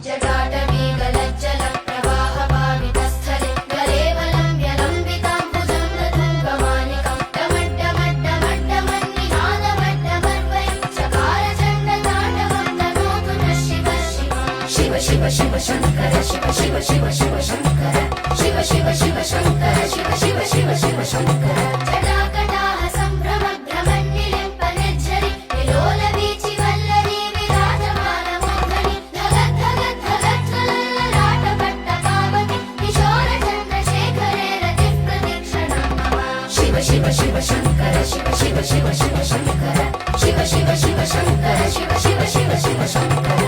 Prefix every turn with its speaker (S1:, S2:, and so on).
S1: जटाटवीगलज्जलप्रवाहपावितस्थले गलेवलम्ब्यलम्बिताम्बुजङ्गतुङ्गमालिकं डमड्डमड्डमड्डमन्निनादमड्डमर्वयं चकारचण्डताण्डवं तनोतु नः शिवः शिव शिव शिव शङ्कर शिव शिव शिव शिव शङ्कर शिव शिव शिव शङ्कर शिव शिव शिव शिव शङ्कर जटाकटाह सम्भ्रमभ्रमन्निलिम्पनिर्झरि विलोलवीचि वल्लरी विराजमानमोहनि धगत् धगत् धगत् ज्वलल्ललाटपट्टपावति किशोरचन्द्रशेखरे रतिः प्रतीक्षणं मम शिव शिव शिव शङ्कर शिव शिव शिव शिव शङ्कर शिव शिव शिव शङ्कर शिव शिव शिव शिव शङ्कर